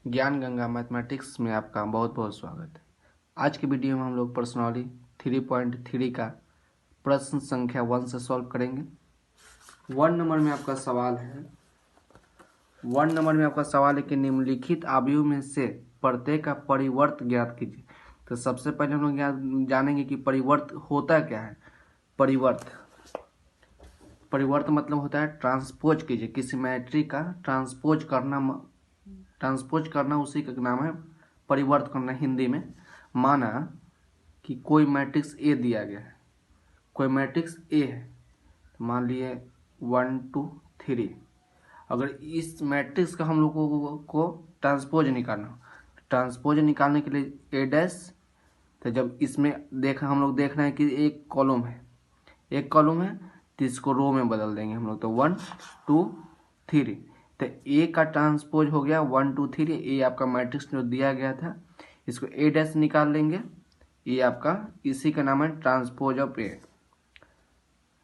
ज्ञान गंगा मैथमेटिक्स में आपका बहुत बहुत स्वागत है। आज की वीडियो में हम लोग पर्सनली 3.3 का प्रश्न संख्या 1 से सॉल्व करेंगे। 1 नंबर में आपका सवाल है 1 नंबर में आपका सवाल है कि निम्नलिखित अवयव में से प्रत्येक का परिवर्त ज्ञात कीजिए। तो सबसे पहले हम लोग जानेंगे कि परिवर्त होता क्या है। परिवर्त मतलब होता है ट्रांसपोज कीजिए, किसी मैट्रिक का ट्रांसपोज करना उसी का नाम है परिवर्त करना हिंदी में। माना कि कोई मैट्रिक्स ए दिया गया है, कोई मैट्रिक्स ए है, तो मान लिए 1 2 3। अगर इस मैट्रिक्स का हम लोगों को ट्रांसपोज निकालने के लिए ए डैश, तो जब इसमें हम लोग देख रहे हैं कि एक कॉलम है तो इसको रो में बदल देंगे हम लोग। तो 1 2 3, तो ए का ट्रांसपोज हो गया 1 2 3। ए आपका मैट्रिक्स जो दिया गया था, इसको ए डैश निकाल लेंगे। ये आपका इसी का नाम है ट्रांसपोज ऑफ ए।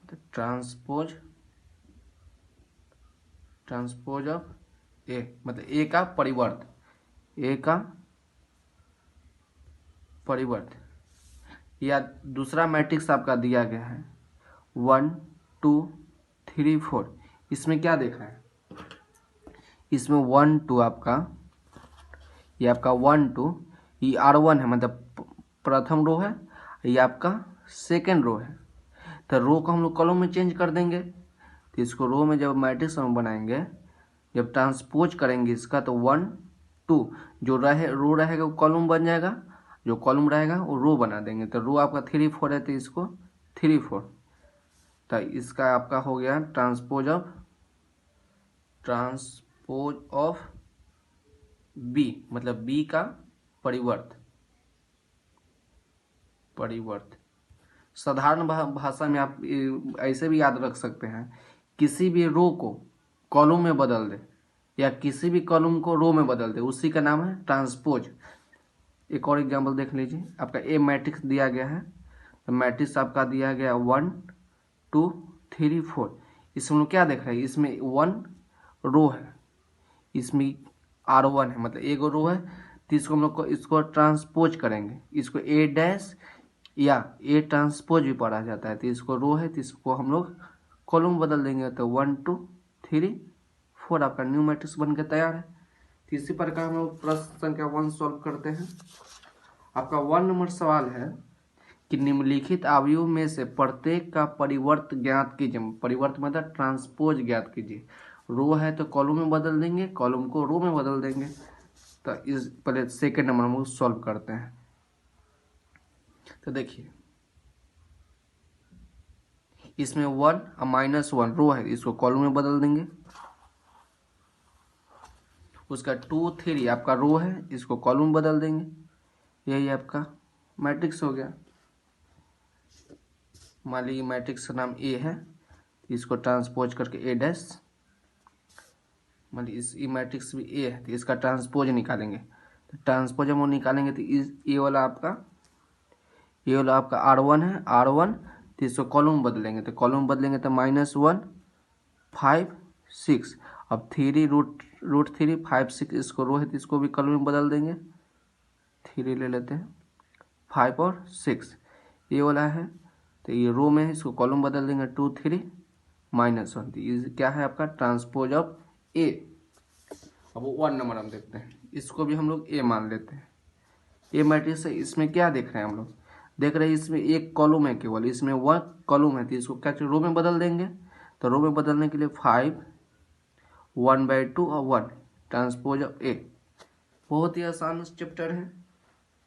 तो ट्रांसपोज ऑफ ए मतलब ए का परिवर्त। या दूसरा मैट्रिक्स आपका दिया गया है 1 2 3 4। इसमें क्या देख रहे हैं, इसमें 1 2 आपका, ये आपका 1 2, ये R1 है मतलब प्रथम रो है, ये आपका सेकेंड रो है। तो रो को हम लोग कॉलम में चेंज कर देंगे। तो इसको रो में जब मैट्रिक्स हम बनाएंगे, जब ट्रांसपोज करेंगे इसका, तो 1 2 जो रो रहेगा वो कॉलम बन जाएगा, जो कॉलम रहेगा वो रो बना देंगे। तो रो आपका 3 4 है तो इसको 3 4। तो इसका आपका हो गया ट्रांसपोज ऑफ बी मतलब बी का परिवर्त। साधारण भाषा में आप ऐसे भी याद रख सकते हैं, किसी भी रो को कॉलम में बदल दे या किसी भी कॉलम को रो में बदल दे, उसी का नाम है ट्रांसपोज। एक और एग्जांपल देख लीजिए, आपका ए मैट्रिक्स दिया गया है, तो मैट्रिक्स आपका दिया गया 1 2 3 4। इसमें क्या देख रहे हैं, इसमें 1 रो है, इसमें R1 है मतलब एक रो है। तो इसको हम लोग इसको ट्रांसपोज करेंगे, इसको ए डैश या ए ट्रांसपोज भी पढ़ा जाता है। तो इसको रो है तो इसको हम लोग कॉलम बदल देंगे। तो 1 2 3 4 आपका न्यू मैट्रिक्स बनकर तैयार है। तो इसी प्रकार हम लोग प्रश्न संख्या 1 सॉल्व करते हैं। आपका 1 नंबर सवाल है कि निम्नलिखित अवयव में से प्रत्येक का परिवर्त ज्ञात कीजिए। परिवर्त मतलब ट्रांसपोज ज्ञात कीजिए। रो है तो कॉलम में बदल देंगे, कॉलम को रो में बदल देंगे। तो इस पहले सेकेंड नंबर हम सॉल्व करते हैं। तो देखिए, इसमें 1 और -1 रो है, इसको कॉलम में बदल देंगे। उसका 2 3 आपका रो है, इसको कॉलम में बदल देंगे। यही आपका मैट्रिक्स हो गया। मान लीजिए मैट्रिक्स का नाम ए है, इसको ट्रांसपोज करके ए डैश, मान लीजिए इस मैट्रिक्स भी ए है तो इसका ट्रांसपोज निकालेंगे। तो ट्रांसपोज हम निकालेंगे तो ये वाला आपका R1 है, R1, तो इसको कॉलम बदलेंगे। तो कॉलम बदलेंगे तो -1 5 6। अब 3 रूट 3 5 6, इसको रो है तो इसको भी कॉलम में बदल देंगे। 3 ले लेते हैं, 5 और 6 ये वाला है, तो ये रो में है, इसको कॉलम बदल देंगे। 2 3 -1, तो ये क्या है आपका ट्रांसपोज ऑफ ए। अब 1 नंबर हम देखते हैं, इसको भी हम लोग ए मान लेते हैं। ए मैट्रिक्स है, इसमें क्या देख रहे हैं हम लोग, देख रहे हैं इसमें एक कॉलम है, केवल इसमें 1 कॉलम है, तो इसको क्या रो में बदल देंगे। तो रो में बदलने के लिए 5 1/2 और 1 ट्रांसपोज ऑफ ए। बहुत ही आसान चैप्टर है,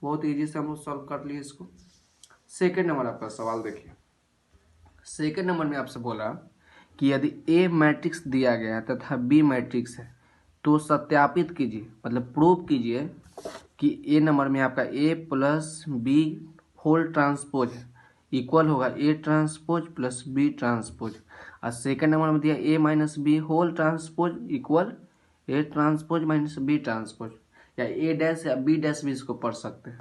बहुत ईजी से हम लोग सॉल्व कर लिए इसको। सेकेंड नंबर आपका सवाल देखिए। सेकेंड नंबर में आपसे बोला कि यदि ए मैट्रिक्स दिया गया है तथा बी मैट्रिक्स है, तो सत्यापित कीजिए मतलब प्रूव कीजिए कि ए नंबर में आपका A plus B whole transpose equal होगा A transpose plus B transpose. और सेकेंड नंबर में दिया A minus B whole transpose equal A transpose minus B transpose, या ए डैश या बी डैश भी इसको पढ़ सकते हैं।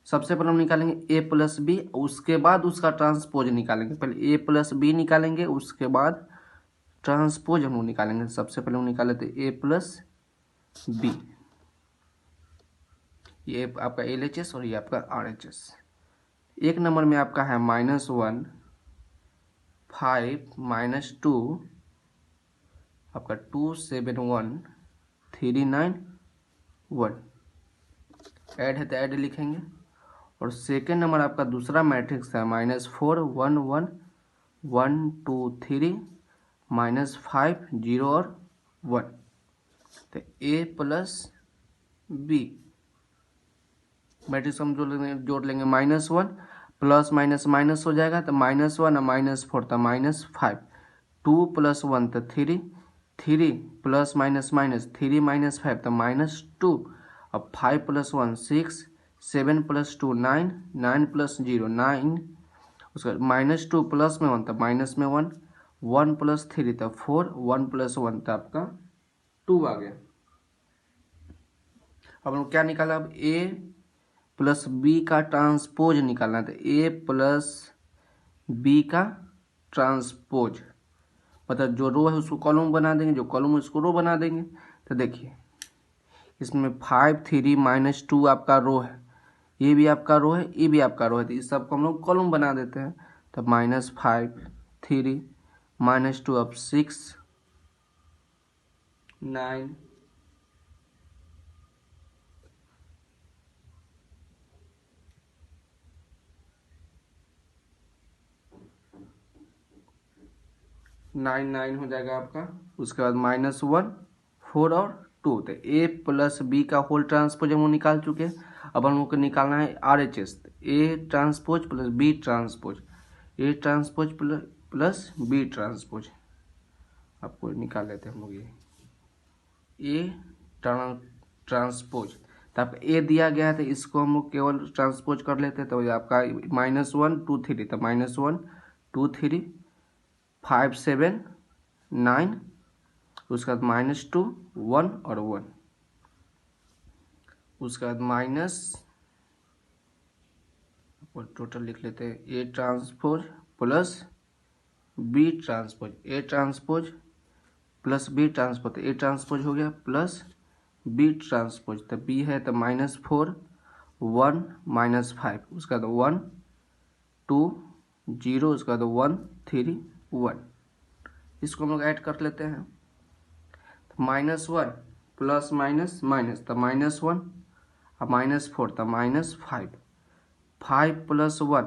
सबसे पहले हम निकालेंगे ए प्लस बी, उसके बाद उसका ट्रांसपोज निकालेंगे। पहले ए प्लस बी निकालेंगे, उसके बाद ट्रांसपोज हम लोग निकालेंगे। सबसे पहले हम निकाले थे ए प्लस बी। ये आपका LHS और ये आपका RHS। एक नंबर में आपका है -1 5 -2 आपका 2 7 1 3 9 1। ऐड है तो ऐड लिखेंगे। और सेकेंड नंबर आपका दूसरा मैट्रिक्स है -4 1 1 1 2 3 -5 0 और 1। तो A प्लस B मैट्रिक्स हम जोड़ लेंगे -1 प्लस माइनस माइनस हो जाएगा तो -1 और -4 तो -5 2 + 1 तो 3 3 प्लस माइनस माइनस 3 - 5 तो -2 अब 5 + 1 6 7 + 2 9 9 + 0 9 उसका -2 प्लस में 1 तो माइनस में 1 1 + 3 तो 4 1 + 1 तो आपका 2 आ गया। अब हम क्या निकाला, अब A प्लस B का ट्रांसपोज निकालना है। तो A प्लस B का ट्रांसपोज मतलब जो रो है उसको कॉलम बना देंगे, जो कॉलम है उसको रो बना देंगे। तो देखिए इसमें 5 3 -2 आपका रो है, ये भी आपका रो है, ये भी आपका रो है, तो इस सबको हम लोग कॉलम बना देते हैं। तो -5 3 -2 अब 6 9 9 9 हो जाएगा आपका। उसके बाद -1 4 और 2। तो A प्लस B का होल ट्रांसपोज हम निकाल चुके हैं। अब हम लोग को निकालना है RHS। A transpose plus B transpose, A transpose plus B transpose आपको निकाल लेते हैं हम लोग। ये A ट्रांसपोज तो आपका A दिया गया है तो इसको हम लोग केवल ट्रांसपोज कर लेते हैं। तो ये आपका -1 2 3 तो -1 2 3 5 7 9 उसके बाद -2 1 और 1 उसके बाद माइनस टोटल लिख लेते हैं A transpose plus B transpose, A transpose plus B transpose, तो A ट्रांसपोज हो गया प्लस B ट्रांसपोज। तो B है तो -4 1 -5 उसका बाद 1 2 0 उसका बाद 1 3 1। इसको हम लोग ऐड कर लेते हैं। -1 प्लस माइनस माइनस तो -1 अब -4 तो -5 5 + 1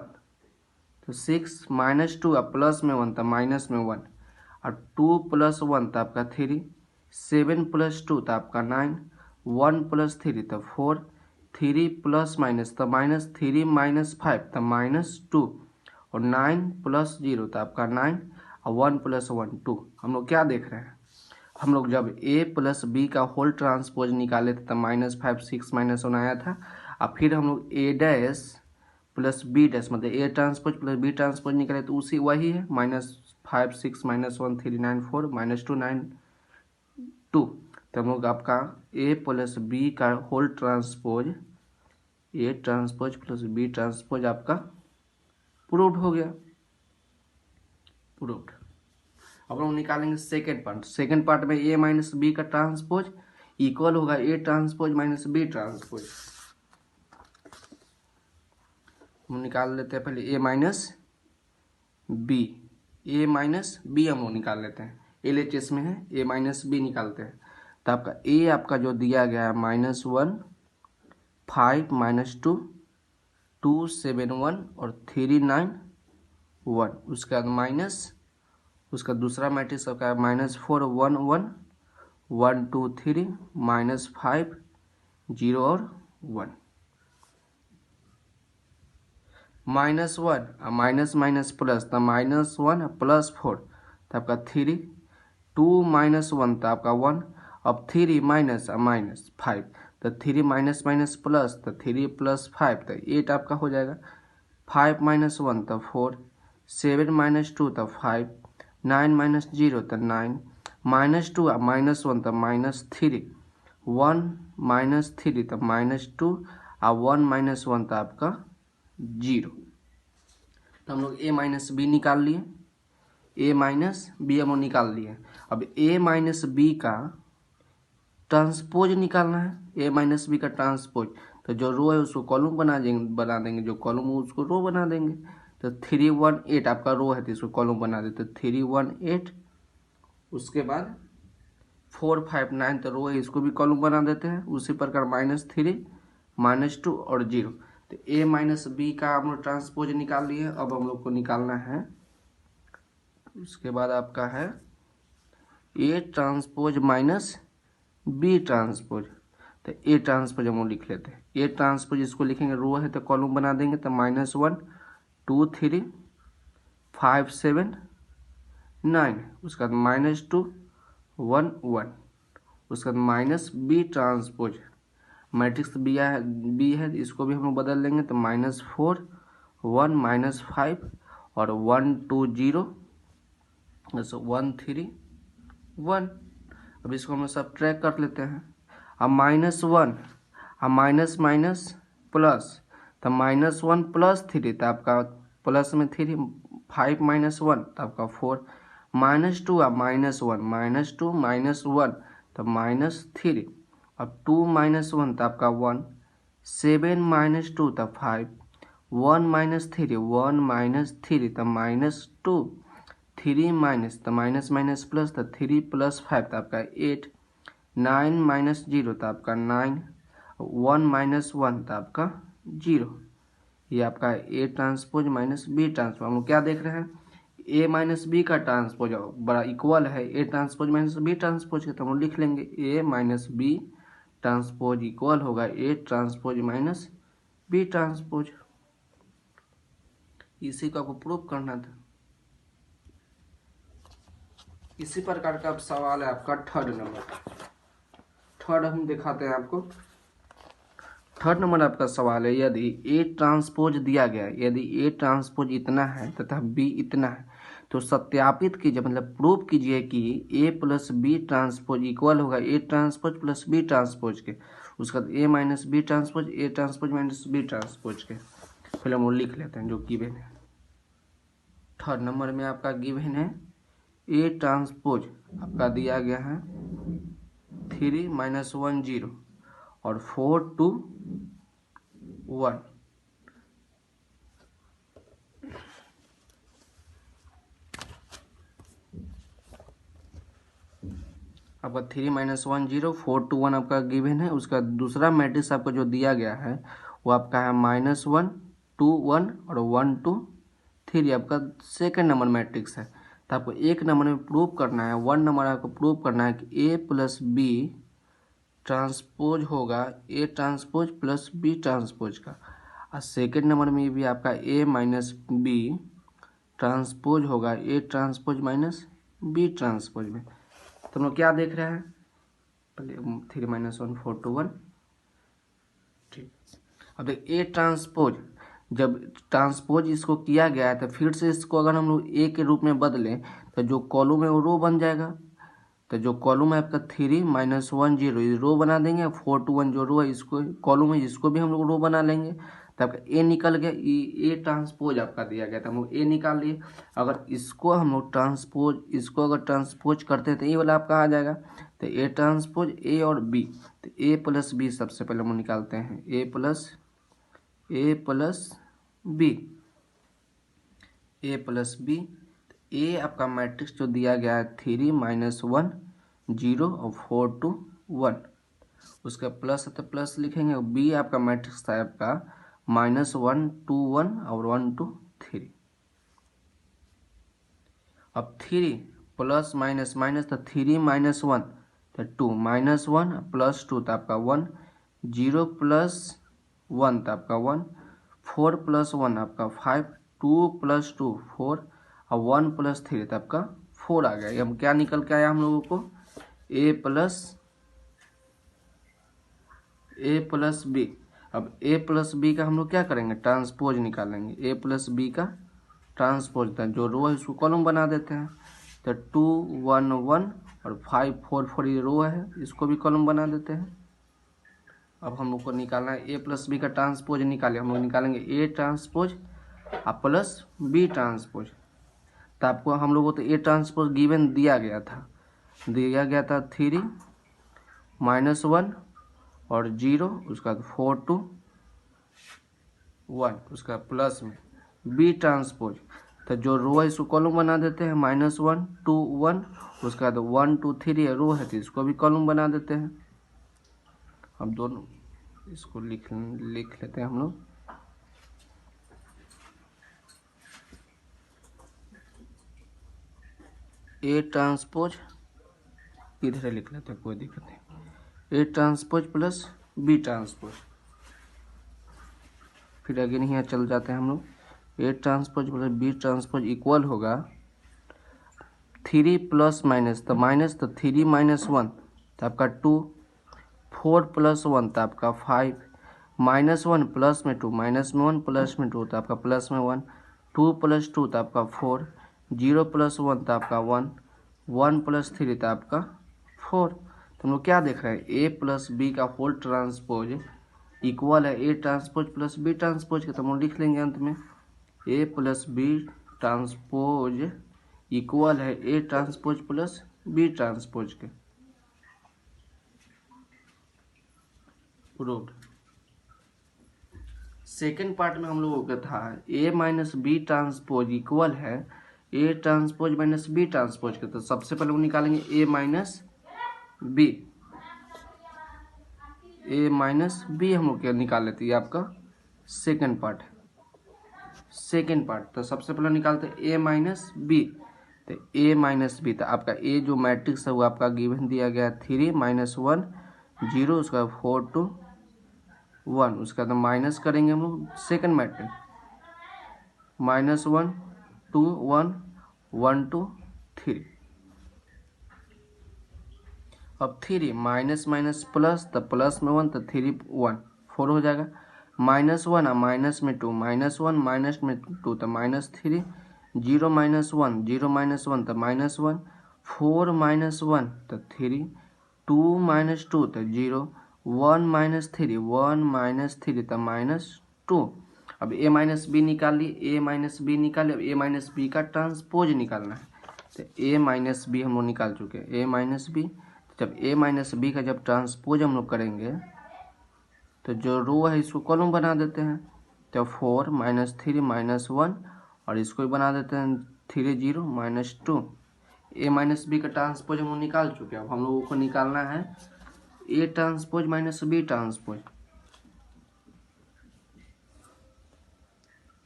तो 6 -2 अब प्लस में 1 तो माइनस में 1 और 2 + 1 तो आपका 3 7 + 2 तो आपका 9 1 + 3 तो 4 3 प्लस माइनस तो -3 - 5 तो -2 और 9 + 0 तो आपका 9 और 1 + 1 2। हम लोग क्या देख रहे हैं, हम लोग जब A प्लस B का होल ट्रांसपोज निकाले थे तब -5 6 -1 आया था। और फिर हम लोग A dash plus B dash मतलब A transpose plus B transpose निकाले तो उसी वही है -5 6 -1 3 9 4 -2 9 2। तो हम लोग आपका A प्लस B का whole transpose A transpose plus B transpose आपका प्रूव्ड हो गया, प्रूव्ड। अब हम निकालेंगे सेकेंड पार्ट। सेकेंड पार्ट में A माइनस B का ट्रांसपोज इक्वल होगा A transpose minus B transpose. हम निकाल लेते हैं पहले A minus B, A minus B हम लोग निकाल लेते हैं, LHS में है A माइनस B निकालते हैं। तो आपका A आपका जो दिया गया है -1 5 -2 2 7 1 और 3 9 1 उसके बाद माइनस उसका दूसरा मैट्रिक्स आपका -4 1 1 1 2 3 -5 0 और 1 -1 माइनस माइनस प्लस तो -1 प्लस 4 तो आपका 3 2 -1 तो आपका 1 अब 3 माइनस माइनस 5 तो 3 माइनस माइनस प्लस तो 3 + 5 तो 8 आपका हो जाएगा। 5 - 1 तो 4 7 - 2 तो 5 9 - 0 तो 9 -2 -1 तो -3 1 -3 तो -2 और 1 - 1 तो आपका 0। तो हम लोग A माइनस B निकाल लिए, A माइनस B हम लोग निकाल लिए। अब A माइनस B का ट्रांसपोज निकालना है, A माइनस B का ट्रांसपोज। तो जो रो है उसको कॉलम बना देंगे, जो कॉलम है उसको रो बना देंगे। तो 318 आपका रो है तो इसको कॉलम बना देते 318। उसके बाद 459 तो रो है, इसको भी कॉलम बना देते हैं। उसी प्रकार -3 -2 और 0। तो a माइनस बी का हम लोग ट्रांसपोज निकाल लिए। अब हम लोग को निकालना है, उसके बाद आपका है a transpose minus B transpose. तो ए ट्रांसपोज हम लोग लिख लेते हैं। ए ट्रांसपोज इसको लिखेंगे, रो है तो कॉलम बना देंगे। तो -1 2 3 5 7 9, उसके बाद -2 1 1, उसके बाद minus B transpose, matrix B है इसको भी हम लोग बदल लेंगे। तो -4 1 -5 और 1 2 0 1 3 1। अब इसको हम सब ट्रैक कर लेते हैं। अब -1, अब माइनस माइनस प्लस, तो -1 + 3 तो आपका प्लस में 3, 5 - 1 तो आपका 4, -2 अब -1 -2 -1 तो -3, अब 2 - 1 तो आपका 1, 7 - 2 तो 5, 1 - 3 1 - 3 तो -2, 3 माइनस तो माइनस माइनस प्लस तो 3 + 5 तो आपका 8, 9 - 0 तो आपका 9, 1 - 1 तो आपका 0। ये आपका A transpose minus B transpose. हम लोग क्या देख रहे हैं, ए माइनस बी का ट्रांसपोज बड़ा इक्वल है A transpose minus B transpose के। तो हम लोग लिख लेंगे A minus B transpose equal होगा A transpose minus B transpose. इसी को आपको प्रूव करना था। इसी प्रकार का सवाल है आपका थर्ड नंबर। थर्ड हम दिखाते हैं आपको। थर्ड नंबर आपका सवाल है, यदि ए ट्रांसपोज दिया गया है, यदि ए ट्रांसपोज इतना है तथा बी इतना है, तो सत्यापित कीजिए, मतलब प्रूव कीजिए कि ए + बी ट्रांसपोज इक्वल होगा ए ट्रांसपोज + बी ट्रांसपोज के। उसका A minus B transpose A transpose minus B transpose के। पहले हम लिख लेते हैं जो गिवन है। थर्ड नंबर में आपका गिवन है ए ट्रांसपोज आपका दिया गया है 3 - 1 0 और 4 2 1। आपका 3 - 1 0 4 2 1 आपका गिवन है। उसका दूसरा मैट्रिक्स आपको जो दिया गया है वो आपका है -1 2 1 और 1 2 3। आपका सेकंड नंबर मैट्रिक्स है। तो आपको एक नंबर में प्रूव करना है, 1 नंबर आपको प्रूव करना है कि ए + बी ट्रांसपोज होगा ए ट्रांसपोज + बी ट्रांसपोज का। और सेकेंड नंबर में भी आपका ए माइनस बी ट्रांसपोज होगा A transpose minus B transpose में। तो हम लोग क्या देख रहे हैं, पहले 3 - 1 4 2 1। ठीक, अब देख ए ट्रांसपोज, जब ट्रांसपोज इसको किया गया है तो फिर से इसको अगर हम लोग ए के रूप में बदलें तो जो कॉलम है वो रो बन जाएगा। तो जो कॉलम है आपका 3 - 1 0 रो बना देंगे। 4 2 1 जो रो है इसको कॉलम है इसको भी हम लोग रो बना लेंगे। तो आपका ए निकल गया, ए ट्रांसपोज आपका दिया गया था, हम लोग ए निकाल लिए। अगर इसको हम लोग इसको अगर ट्रांसपोज करते हैं तो ये वाला आपका आ जाएगा। तो ए ट्रांसपोज ए और बी, तो ए + बी सबसे पहले हम लोग निकालते हैं, ए + बी, ए + बी। ए आपका मैट्रिक्स जो दिया गया है 3 - 1 0 और 4 2 1, उसका प्लस है तो प्लस लिखेंगे। और बी आपका मैट्रिक्स था आपका -1 2 1 और 1 2 3। अब 3 प्लस माइनस माइनस तो 3 - 1 तो 2 -1 + 2 तो आपका 1, 0 + 1 तो आपका 1, 4 + 1 आपका 5, 2 + 2 4 और 1 + 3 तो आपका 4 आ गया। अब क्या निकल के आया हम लोगों को, ए + बी। अब ए + बी का हम लोग क्या करेंगे, ट्रांसपोज निकालेंगे। ए + बी का ट्रांसपोज था, जो रो है उसको कॉलम बना देते हैं। तो 2 1 1 और 5 4 4 ये रो है, इसको भी कॉलम बना देते हैं। अब हम लोग को निकालना है ए + बी का ट्रांसपोज निकाले। हम लोग निकालेंगे ए ट्रांसपोज + बी ट्रांसपोज। तो आपको हम लोगों को तो ए ट्रांसपोज गिवन दिया गया था 3 - 1 और 0, उसका 4 2 1, उसका प्लस में बी ट्रांसपोज। तो जो रो है इसको कॉलम बना देते हैं, -1 2 1, उसका बाद 1 2 3 रो है तो इसको भी कॉलम बना देते हैं। हम दोनों इसको लिख लेते हैं हम लोग। ए ट्रांसपोज इधर लिख लेते हैं, कोई दिक्कत नहीं। A transpose plus B transpose, फिर अगेन यहाँ चल जाते हैं हम लोग। A transpose plus B transpose equal होगा 3 प्लस माइनस, तो माइनस तो 3 - 1 तो आपका 2, 4 + 1 तो आपका 5, -1 प्लस में 2, -1 प्लस में 2 तो आपका प्लस में 1, 2 + 2 तो आपका 4, 0 + 1 तो आपका 1, 1 + 3 तो आपका 4। तो हम लोग क्या देख रहे हैं, ए प्लस बी का होल ट्रांसपोज इक्वल है A transpose plus B transpose के। तो हम लोग लिख लेंगे अंत में A plus B transpose equal है A transpose plus B transpose के। प्रूव्ड। सेकेंड पार्ट में हम लोगों का था A minus B transpose equal है A transpose minus B transpose के। तो सबसे पहले हम निकालेंगे A minus B, A minus B हम लोग क्या निकाल लेते हैं, ये आपका सेकेंड पार्ट है। सेकेंड पार्ट तो सबसे पहले निकालते हैं ए माइनस बी, तो ए माइनस बी तो आपका ए जो मैट्रिक्स है वो आपका गिवन दिया गया 3 - 1 0, उसका 4 2 1, उसका तो माइनस करेंगे हम लोग सेकेंड मैट्रिक्स, -1 2 1 1 2 3। अब 3 माइनस माइनस प्लस, तो प्लस में 1 तो 3 1 4 हो जाएगा, -1 माइनस में 2, -1 माइनस में 2 तो -3, 0 - 1 0 - 1 तो -1, 4 - 1 तो 3, 2 - 2 तो 0, 1 - 3 1 - 3 तो -2। अब ए माइनस बी निकाल ली, ए माइनस बी निकाल, अब ए माइनस बी का ट्रांसपोज निकालना है। तो ए माइनस बी हम लोग निकाल चुके हैं, ए माइनस बी। जब ए माइनस बी का जब ट्रांसपोज हम लोग करेंगे तो जो रो है इसको कॉलम बना देते हैं। तो 4 - 3 -1 और इसको भी बना देते हैं 3 0 -2। ए माइनस बी का ट्रांसपोज हम लोग निकाल चुके हैं। अब हम लोगों को निकालना है A transpose minus B transpose.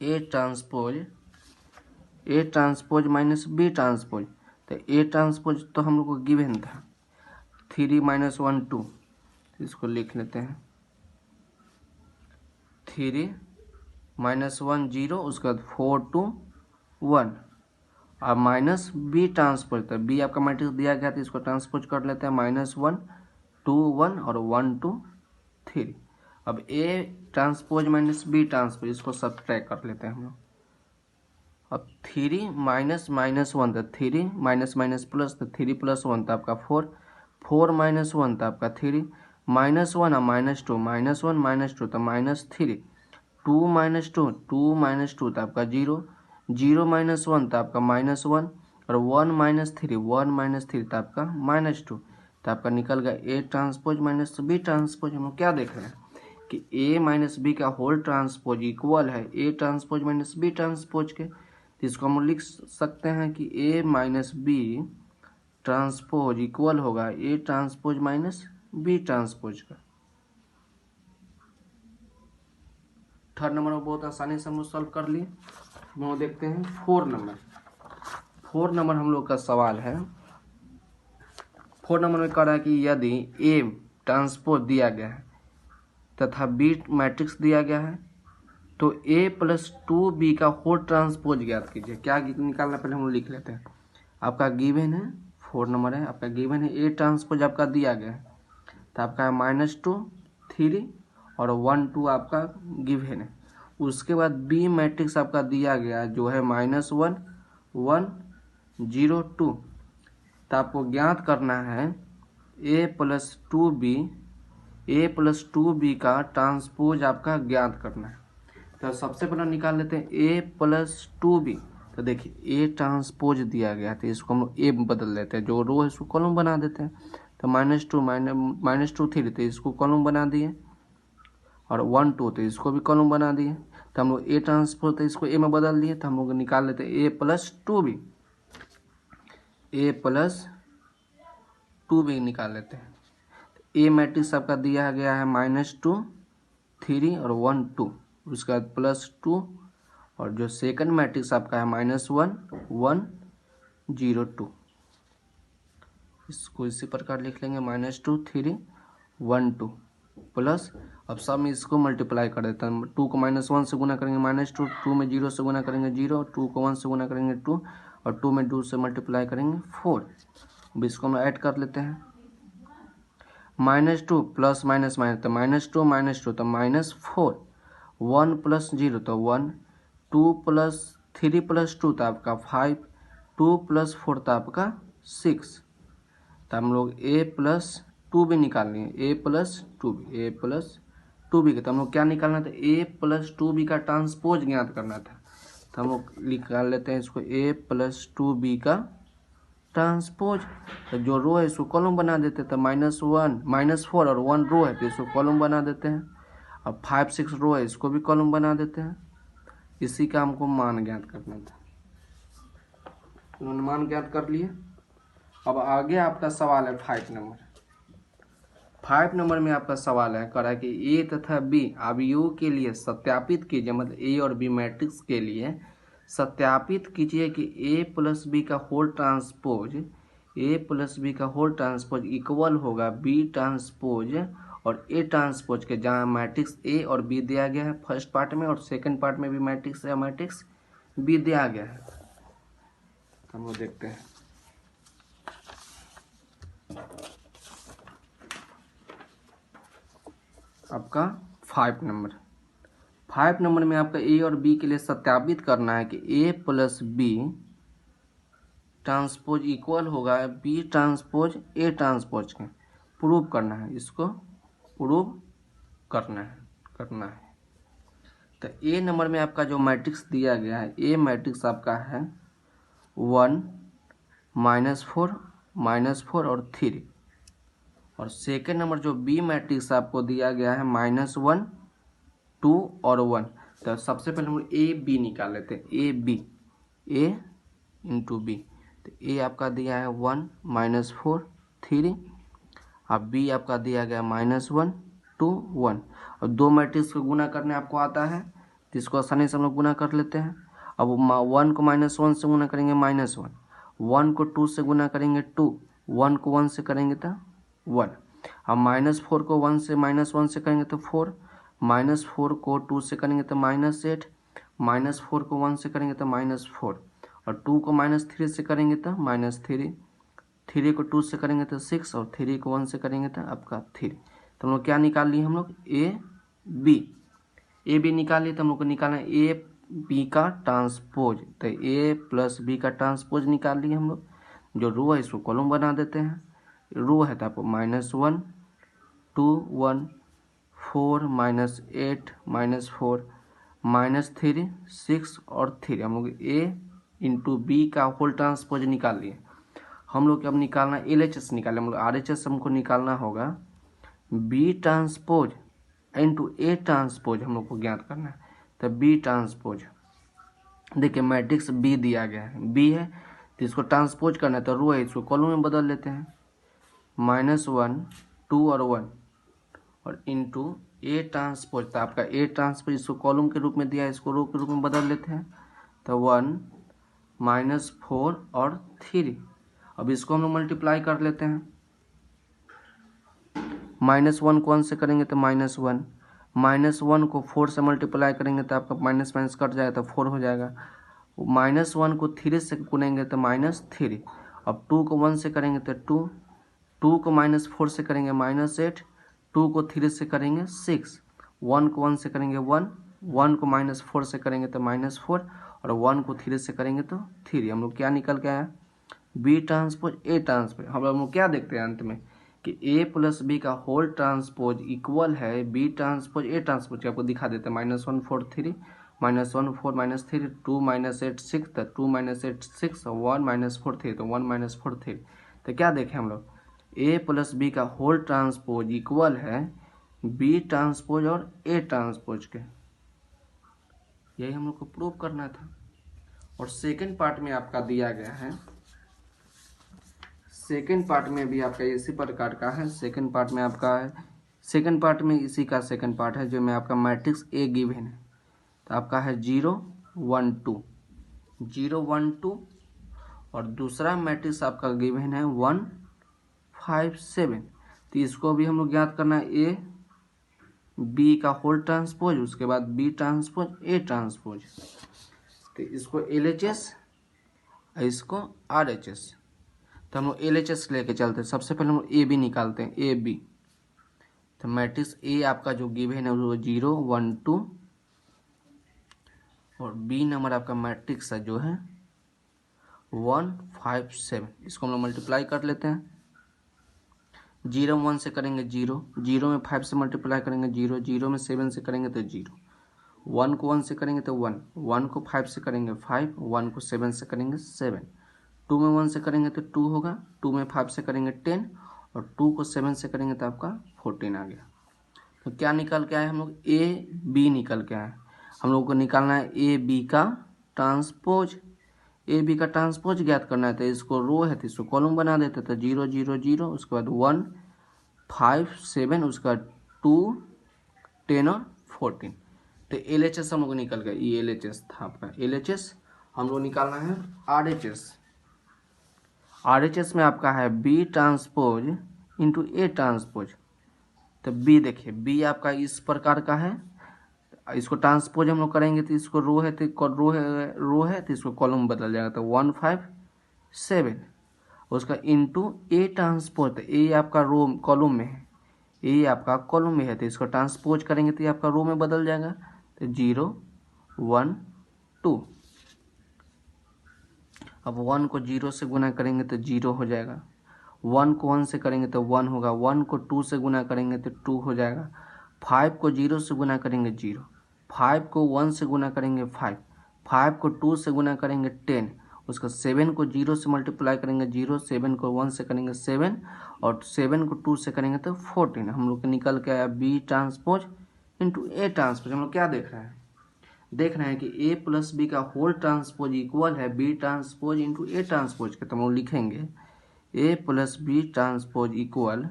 A transpose minus B transpose, तो ए ट्रांसपोज तो हम लोग को गिवन था 3 - 1 2, इसको लिख लेते हैं 3 - 1 0, उसके बाद 4 2 1 और माइनस बी ट्रांसपोज, तो बी आपका मैट्रिक्स दिया गया था, इसको ट्रांसपोज कर लेते हैं -1 2 1 और 1 2 3। अब A transpose minus B transpose इसको सब्ट्रैक्ट कर लेते हैं हम लोग। अब 3 माइनस माइनस 1 तो 3 माइनस माइनस प्लस, तो 3 + 1 तो आपका 4, 4 - 1 तो आपका 3, -1 और -2, -1 - 2 तो -3, 2 - 2 2 - 2 तो आपका 0, 0 - 1 तो आपका -1 और 1 - 3 1 - 3 तो आपका -2। तो आपका निकल गया A transpose minus B transpose. हम लोग क्या देख रहे हैं कि ए माइनस बी का होल ट्रांसपोज इक्वल है A transpose minus B transpose के। तो इसको हम लिख सकते हैं कि A minus B transpose equal होगा A transpose minus B transpose का। थर्ड नंबर में बहुत आसानी से हम लोग सॉल्व कर लिए। हम लोग देखते हैं 4 नंबर। 4 नंबर हम लोग का सवाल है। 4 नंबर में कह रहा है कि यदि ए ट्रांसपोज दिया गया है तथा बी मैट्रिक्स दिया गया है तो ए प्लस 2b का होल ट्रांसपोज ज्ञात कीजिए। क्या निकालना पहले हम लोग लिख लेते हैं। आपका गिवन है 4 नंबर है, आपका गिवन है ए ट्रांसपोज आपका दिया गया है, तो आपका -2 3 और 1 2 आपका गिवन है। उसके बाद बी मैट्रिक्स आपका दिया गया जो है -1 1 0 2। तो आपको ज्ञात करना है ए प्लस 2b का ट्रांसपोज आपका ज्ञात करना है। तो सबसे पहले निकाल लेते हैं ए प्लस 2b। तो देखिए ए ट्रांसपोज दिया गया तो इसको हम लोग ए बदल देते हैं, जो रो है इसको कॉलम बना देते हैं। तो -2 तो इसको कॉलम बना दिए, और 1 2 तो इसको भी कॉलम बना दिए। तो हम लोग ए ट्रांसपोज तो इसको ए में बदल दिए, तो हम लोग निकाल लेते हैं ए प्लस टू भी निकाल लेते हैं। ए मैट्रिक्स आपका दिया गया है -2 3 और 1 2, उसके बाद +2, और जो सेकंड मैट्रिक्स आपका है -1 1 0 2, इसको इसी प्रकार लिख लेंगे -2 3 1 2 प्लस। अब सब में इसको मल्टीप्लाई कर देते हैं। 2 को -1 से गुना करेंगे -2, 2 में 0 से गुना करेंगे 0, 2 को 1 से गुना करेंगे 2, और 2 में 2 से मल्टीप्लाई करेंगे 4। अब इसको हम ऐड कर लेते हैं। -2 प्लस माइनस माइनस तो -2 तो -4, 1 प्लस 0 तो 1, 2 प्लस 3 प्लस 2 तो आपका 5, 2 प्लस 4 तो आपका 6। तो हम लोग a प्लस 2 भी निकाल लिए, a प्लस 2 भी तो हम लोग क्या निकालना था, a प्लस 2b का ट्रांसपोज ज्ञात करना था। तो हम लोग निकाल लेते हैं इसको a प्लस 2b का ट्रांसपोज। तो जो रो है इसको कॉलम बना देते हैं। तो -4 और 1 रो है तो इसको कॉलम बना देते हैं। अब 5 6 रो है इसको भी कॉलम बना देते हैं। इसी का हमको मान ज्ञात करना था, मान ज्ञात कर लिए। अब आगे आपका सवाल है 5 नंबर। 5 नंबर में आपका सवाल है, कह रहा है कि ए तथा बी अवयवों के लिए सत्यापित कीजिए, मतलब ए और बी मैट्रिक्स के लिए सत्यापित कीजिए कि ए प्लस बी का होल ट्रांसपोज इक्वल होगा बी ट्रांसपोज और ए ट्रांसपोज के, जहाँ मैट्रिक्स ए और बी दिया गया है फर्स्ट पार्ट में, और सेकंड पार्ट में भी मैट्रिक्स ए मैट्रिक्स बी दिया गया है। तो हम लोग देखते हैं। आपका 5 नंबर में आपका ए और बी के लिए सत्यापित करना है कि A plus B transpose equal होगा बी ट्रांसपोज ए ट्रांसपोज के। प्रूव करना है, इसको प्रूव करना है। तो ए नंबर में आपका जो मैट्रिक्स दिया गया है, ए मैट्रिक्स आपका है 1 -4 और 3, और सेकेंड नंबर जो बी मैट्रिक्स आपको दिया गया है -1 2 और 1। तो सबसे पहले हम ए बी निकाल लेते हैं। ए इंटू बी, तो ए आपका दिया है 1 -4 3, अब बी आपका दिया गया -1 2 1। और दो मैट्रिक्स को गुना करने आपको आता है तो इसको आसानी से हम लोग गुना कर लेते हैं। अब 1 को -1 से गुना करेंगे -1, 1 को 2 से गुना करेंगे 2, 1 को 1 से करेंगे तो 1। अब -4 को 1 से करेंगे तो 4, -4 को 2 से करेंगे तो -8, -4 को 1 से करेंगे तो -4, और 2 को -3 से करेंगे तो -3, 3 को 2 से करेंगे तो 6, और 3 को 1 से करेंगे तो आपका 3। तो हम लोग क्या निकाल लिए, हम लोग ए बी निकाल लिए। तो हम लोग को निकालना है ए बी का ट्रांसपोज। तो ए प्लस बी का ट्रांसपोज निकाल लिए हम लोग। जो रो है इसको कॉलम बना देते हैं। रो है तो आपको -1 2 1 4 -8 -4 -3 6 और 3। हम लोग ए इंटू बी का होल ट्रांसपोज निकाल लिए। हम लोग अब निकालना LHS निकाले, हम लोग RHS हमको निकालना होगा। B transpose into A transpose हम लोग को ज्ञात करना है। तो बी ट्रांसपोज, देखिए मैट्रिक्स बी दिया गया है, बी है तो इसको ट्रांसपोज करना है। तो रो है इसको कॉलम में बदल लेते हैं, -1 2 और 1, और इंटू ए ट्रांसपोज। तो आपका ए ट्रांसपोज इसको कॉलम के रूप में दिया है, इसको रो के रूप में बदल लेते हैं। तो 1 -4 और 3। अब इसको हम लोग मल्टीप्लाई कर लेते हैं। -1 को 1 से करेंगे तो -1, -1 को 4 से मल्टीप्लाई करेंगे तो आपका माइनस माइनस कट जाएगा तो 4 हो जाएगा। -1 को 3 से गुनेंगे तो -3। अब 2 को 1 से करेंगे तो 2, 2 को -4 से करेंगे -8, 2 को 3 से करेंगे 6, 1 को 1 से करेंगे 1, 1 को -4 से करेंगे तो -4, और 1 को 3 से करेंगे तो 3। हम लोग क्या निकल के आया, बी ट्रांसपोज ए ट्रांसपोज। हम लोग क्या देखते हैं अंत में कि ए प्लस बी का होल ट्रांसपोज इक्वल है बी ट्रांसपोज ए ट्रांसपोज। आपको दिखा देते हैं -1 4 3 -1 4 -3 2 -8 6, तो 2 -8 6, 1 -4 3, तो 1 -4 3। तो क्या देखें हम लोग, ए प्लस बी का होल ट्रांसपोज इक्वल है बी ट्रांसपोज और ए ट्रांसपोज के। यही हम लोग को प्रूव करना था। और सेकेंड पार्ट में आपका दिया गया है, सेकेंड पार्ट में भी आपका इसी प्रकार का है। सेकेंड पार्ट में आपका है, सेकेंड पार्ट में इसी का सेकेंड पार्ट है जो में आपका मैट्रिक्स ए गिवन है। तो आपका है 0 1 2 0 1 2 और दूसरा मैट्रिक्स आपका गिवन है 1 5 7। तो इसको भी हम लोग ज्ञात करना है ए बी का होल ट्रांसपोज, उसके बाद बी ट्रांसपोज ए ट्रांसपोज। तो इसको LHS और इसको RHS। तो हम लोग LHS लेके चलते हैं। सबसे पहले हम लोग ए बी निकालते हैं, ए बी। तो मैट्रिक्स ए आपका जो गिवन है वो 0 1 2 और बी नंबर आपका मैट्रिक्स है जो है 1 5 7। इसको हम लोग मल्टीप्लाई कर लेते हैं। 0 1 से करेंगे 0, 0 में 5 से मल्टीप्लाई करेंगे 0, 0 में 7 से करेंगे तो 0, 1 को 1 से करेंगे तो 1, 1 को 5 से करेंगे 5, 1 को 7 से करेंगे 7, 2 में 1 से करेंगे तो 2 होगा, 2 में 5 से करेंगे 10 और 2 को 7 से करेंगे तो आपका 14 आ गया। तो क्या निकल के आए हम लोग, ए बी निकल के आए। हम लोग को निकालना है ए बी का ट्रांसपोज। ए बी का ट्रांसपोज ज्ञात करना है। तो इसको रो है तो इसको कॉलम बना देते। तो 0 0 0, उसके बाद 1 5 7, उसके बाद 2 10 और 14। तो LHS हम लोग निकल गया। ये LHS था आपका। LHS हम लोग निकालना है RHS। RHS में आपका है B transpose into A transpose. तो बी देखिए, बी आपका इस प्रकार का है। इसको ट्रांसपोज हम लोग करेंगे तो इसको रो है तो रो है तो इसको कॉलम बदल जाएगा। तो 1 5 7, उसका इंटू ए ट्रांसपोज। तो ए आपका रो कॉलम में है, ए आपका कॉलम में है तो इसको ट्रांसपोज करेंगे तो ये आपका रो में बदल जाएगा। तो 0 1 2। अब 1 को 0 से गुना करेंगे तो 0 हो जाएगा, 1 को 1 से करेंगे तो 1 होगा, 1 को 2 से गुना करेंगे तो 2 हो जाएगा, 5 को 0 से गुना करेंगे 0, 5 को 1 से गुना करेंगे 5, 5 को 2 से गुना करेंगे 10, उसका 7 को 0 से मल्टीप्लाई करेंगे 0, 7 को 1 से करेंगे 7 और 7 को 2 से करेंगे तो 14। हम लोग निकल के आया B transpose into A transpose. हम लोग क्या देख रहे हैं, देख रहे हैं कि ए प्लस बी का होल ट्रांसपोज इक्वल है B transpose into A transpose के। तो हम लोग लिखेंगे A plus B transpose equal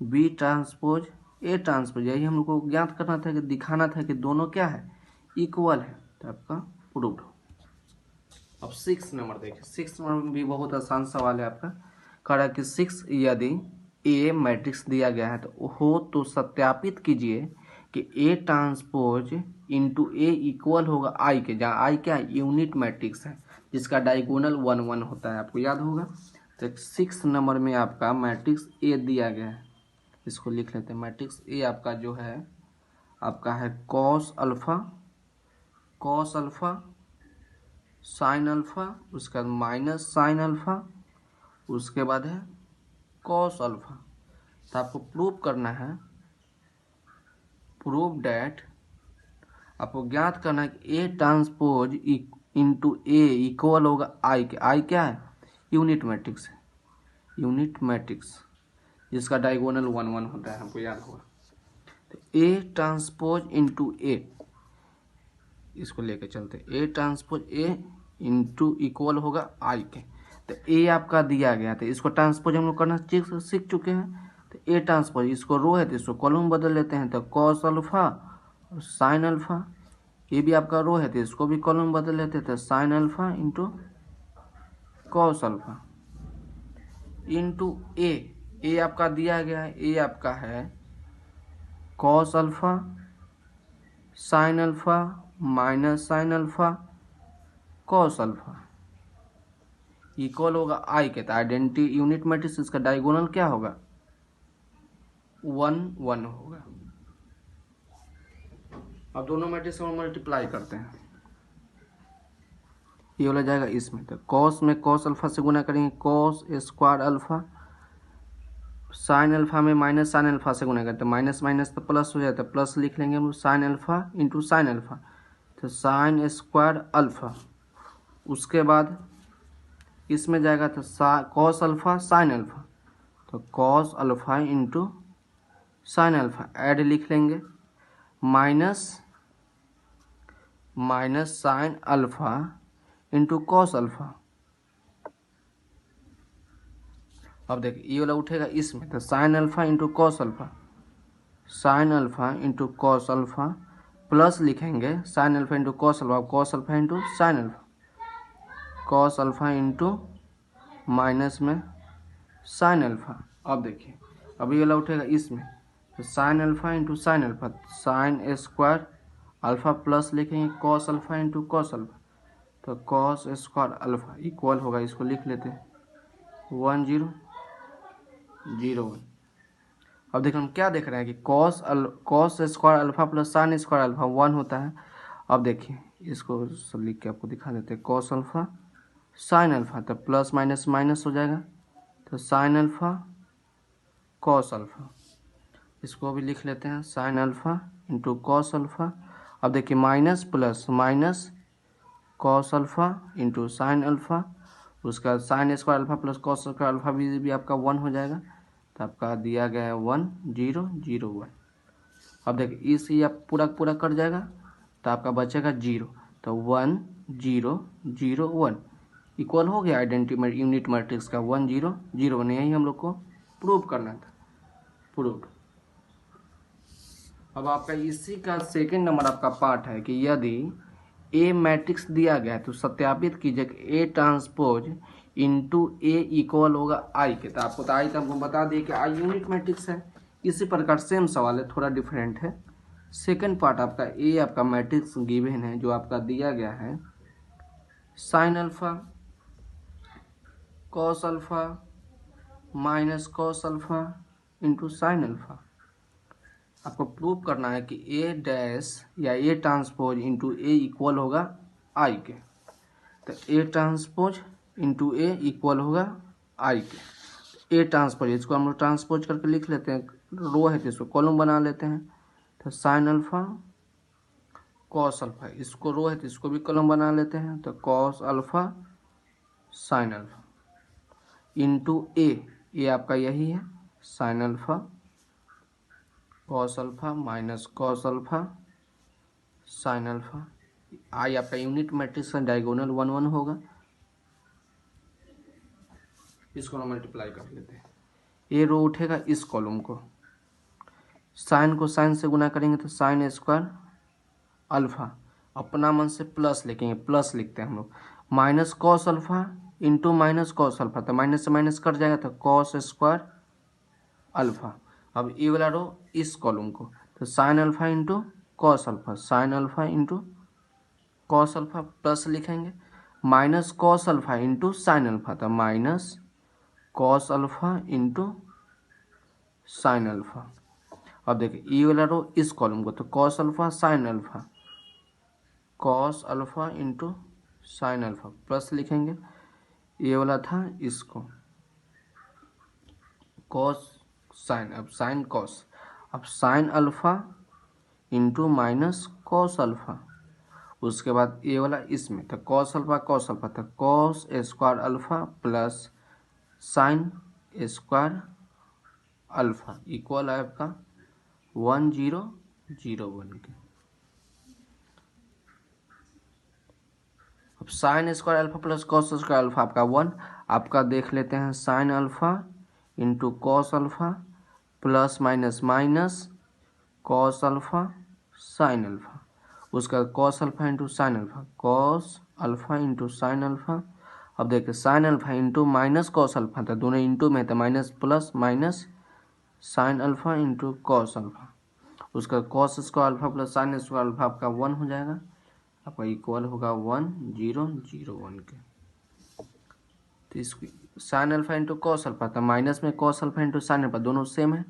B transpose A transpose. यही हम लोग को ज्ञात करना था कि दिखाना था कि दोनों क्या है, इक्वल है। तो आपका प्रूव्ड हो। अब 6 नंबर देखिए। 6 नंबर में भी बहुत आसान सवाल है आपका। कह रहा है कि 6 यदि ए मैट्रिक्स दिया गया है तो सत्यापित कीजिए कि A transpose into A equal होगा आई के, जहाँ आई क्या है, यूनिट मैट्रिक्स है जिसका डायगोनल 1 1 होता है, आपको याद होगा। तो 6 नंबर में आपका मैट्रिक्स ए दिया गया है, इसको लिख लेते हैं। मैट्रिक्स ए आपका जो है आपका है कॉस अल्फा साइन अल्फा, उसके बाद माइनस साइन अल्फा, उसके बाद है कॉस अल्फा। तो आपको प्रूव करना है, प्रूव डैट, आपको ज्ञात करना है कि A transpose into A equal होगा आई के। आई क्या है, यूनिट मैट्रिक्स है, यूनिट मैट्रिक्स जिसका डायगोनल 1 1 होता है, हमको याद होगा। तो ए ट्रांसपोज इंटू ए, इसको लेके चलते, A transpose A into equal होगा आई के। तो ए आपका दिया गया, तो इसको ट्रांसपोज हम लोग करना सीख चुके हैं। तो ए ट्रांसपोज, इसको रो है तो इसको कॉलम बदल लेते हैं। तो कॉस अल्फा और साइन अल्फा, ये भी आपका रो है तो इसको भी कॉलम बदल लेते हैं। तो sine alpha into cos alpha into A आपका दिया गया है, ए आपका है cos alpha sine alpha minus sine alpha cos alpha equal होगा आई के। तो आइडेंटिटी यूनिट मैट्रिक्स, इसका डायगोनल क्या होगा, 1 1 होगा। अब दोनों मैट्रिक्स को मल्टीप्लाई करते हैं, ये वाला जाएगा इसमें। तो कॉस में कॉस अल्फा से गुना करेंगे, cos square alpha, sine alpha में माइनस साइन अल्फा से गुना करते हैं, माइनस माइनस तो प्लस हो जाता है, प्लस लिख लेंगे हम sine alpha into sine alpha. तो साइन स्क्वायर अल्फा, उसके बाद इसमें जाएगा तो कॉस अल्फा साइन अल्फा, तो cos alpha into sine alpha, add लिख लेंगे, minus sine alpha into cos alpha. अब देखिए ये वाला उठेगा इसमें, तो sine alpha into cos alpha, sine alpha into cos alpha, plus लिखेंगे sine alpha into cos alpha, cos alpha into sine alpha, cos alpha into minus में sine alpha. अब देखिए अब ये वाला उठेगा इसमें, तो sine alpha into sine alpha, sine square alpha plus लिखेंगे cos alpha into cos alpha, तो कॉस स्क्वायर अल्फा इक्वल होगा, इसको लिख लेते हैं 1001। अब देखो हम क्या देख रहे हैं कि cos square alpha plus sine square alpha 1 होता है। अब देखिए इसको सब लिख के आपको दिखा देते हैं, कॉस अल्फा साइन अल्फा, तो प्लस माइनस माइनस हो जाएगा, तो साइन अल्फा कॉस अल्फा, इसको भी लिख लेते हैं sine alpha into cos alpha. अब देखिए minus plus minus cos alpha into sine alpha, उसका sine square alpha plus cos square alpha भी आपका 1 हो जाएगा, तो आपका दिया गया है 1001। अब देखिए इस आप पूरा पूरा कट जाएगा, तो आपका बचेगा 0, तो 1001 इक्वल हो गया यूनिट मैट्रिक्स का 1001। यही हम लोग को प्रूव करना था, प्रूव। अब आपका इसी का सेकंड नंबर आपका पार्ट है कि यदि ए मैट्रिक्स दिया गया है तो सत्यापित कीजिए कि A transpose into A equal होगा आई के। तो आपको तो आई, तो हमको बता दिए कि आई यूनिट मैट्रिक्स है। इसी प्रकार सेम सवाल है, थोड़ा डिफरेंट है। सेकंड पार्ट आपका ए आपका मैट्रिक्स गिवन है, जो आपका दिया गया है sine alpha cos alpha minus cos alpha into sine alpha. आपको प्रूव करना है कि ए डैश या A transpose into A equal होगा आई के। तो A transpose into A equal होगा आई के। ए ट्रांसपोज, इसको हम लोग ट्रांसपोज करके लिख लेते हैं, रो है तो इसको कॉलम बना लेते हैं, तो साइन अल्फा कॉस अल्फा, इसको रो है तो इसको भी कॉलम बना लेते हैं, तो cos alpha sine alpha into A आपका यही है sine alpha cos alpha minus cos alpha sine alpha. I आपका यूनिट मैट्रिक्स का डायगोनल 1 1 होगा, इसको हम मल्टीप्लाई कर लेते हैं। ये रो उठेगा इस कॉलम को, साइन को साइन से गुना करेंगे तो साइन स्क्वायर अल्फा, अपना मन से प्लस लिखेंगे, प्लस लिखते हैं हम लोग, minus cos alpha into minus cos alpha, तो माइनस से माइनस कट जाएगा, तो कॉस स्क्वायर अल्फा। अब ये वाला रो इस कॉलम को, तो sine alpha into cos alpha, sine alpha into cos alpha plus लिखेंगे, minus cos alpha into sine alpha, तो minus cos alpha into sine alpha. अब देखिए ये वाला रो इस कॉलम को, तो cos alpha sine alpha, cos alpha into sine alpha plus लिखेंगे, ये वाला था इसको कॉस साइन, अब साइन कॉस, अब sine alpha into minus cos alpha, उसके बाद ये वाला इसमें, तो कॉस अल्फा तो cos square alpha plus sine square alpha equal है आपका 1001 के। अब sine square alpha plus cos square alpha आपका 1, आपका देख लेते हैं sine alpha into cos alpha plus minus minus cos alpha sine alpha, उसका cos alpha into sine alpha, cos alpha into sine alpha. अब देखिए sine alpha into minus cos alpha, तो दोनों इंटू में था, minus plus minus sine alpha into cos alpha, उसका cos square alpha plus sine square alpha आपका 1 हो जाएगा, आपका इक्वल होगा 1001 के। तो इसको sign alpha into cos alpha था, माइनस में cos alpha into sine alpha दोनों सेम है,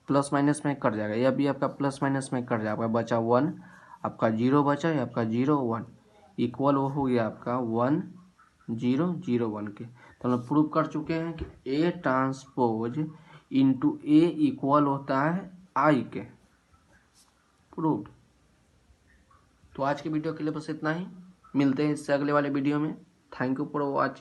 प्लस माइनस में कट जाएगा, यह भी आपका प्लस माइनस में कट जाएगा, बचा 1, आपका 0 बचा, ये आपका 0 1 इक्वल वो हो गया आपका 1001 के। तो हम लोग प्रूव कर चुके हैं कि A transpose into A equal होता है आई के, प्रूव। तो आज के वीडियो के लिए बस इतना ही, मिलते हैं इससे अगले वाले वीडियो में। Thank you for watching.